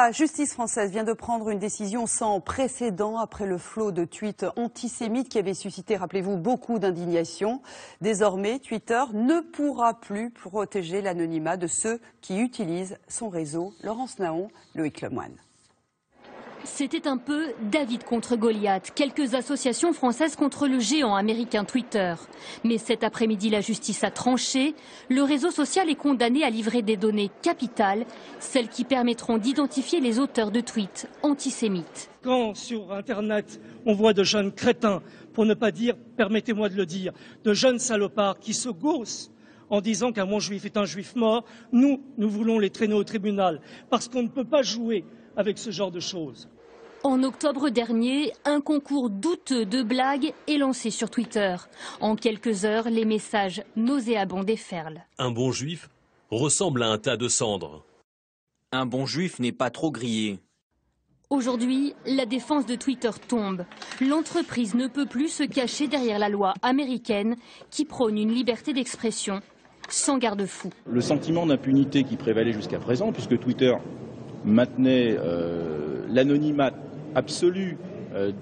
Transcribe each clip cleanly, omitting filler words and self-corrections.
La justice française vient de prendre une décision sans précédent après le flot de tweets antisémites qui avait suscité, rappelez-vous, beaucoup d'indignation. Désormais, Twitter ne pourra plus protéger l'anonymat de ceux qui utilisent son réseau. Laurence Naon, Loïc Lemoine. C'était un peu David contre Goliath, quelques associations françaises contre le géant américain Twitter. Mais cet après-midi, la justice a tranché. Le réseau social est condamné à livrer des données capitales, celles qui permettront d'identifier les auteurs de tweets antisémites. Quand sur Internet, on voit de jeunes crétins, pour ne pas dire, permettez-moi de le dire, de jeunes salopards qui se gaussent en disant qu'un bon juif est un juif mort, nous voulons les traîner au tribunal, parce qu'on ne peut pas jouer avec ce genre de choses. En octobre dernier, un concours douteux de blagues est lancé sur Twitter. En quelques heures, les messages nauséabonds déferlent. Un bon juif ressemble à un tas de cendres. Un bon juif n'est pas trop grillé. Aujourd'hui, la défense de Twitter tombe. L'entreprise ne peut plus se cacher derrière la loi américaine qui prône une liberté d'expression sans garde-fou. Le sentiment d'impunité qui prévalait jusqu'à présent, puisque Twitter maintenait l'anonymat absolu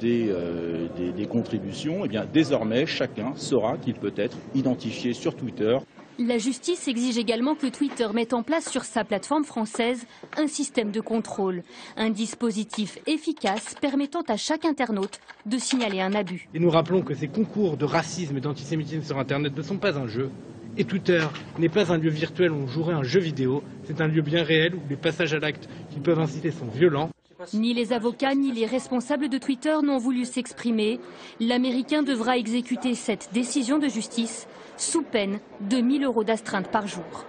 des contributions, eh bien, désormais, chacun saura qu'il peut être identifié sur Twitter. La justice exige également que Twitter mette en place sur sa plateforme française un système de contrôle, un dispositif efficace permettant à chaque internaute de signaler un abus. Et nous rappelons que ces concours de racisme et d'antisémitisme sur Internet ne sont pas un jeu. Et Twitter n'est pas un lieu virtuel où on jouerait un jeu vidéo, c'est un lieu bien réel où les passages à l'acte qui peuvent inciter sont violents. Ni les avocats ni les responsables de Twitter n'ont voulu s'exprimer. L'Américain devra exécuter cette décision de justice sous peine de 1 000 € d'astreinte par jour.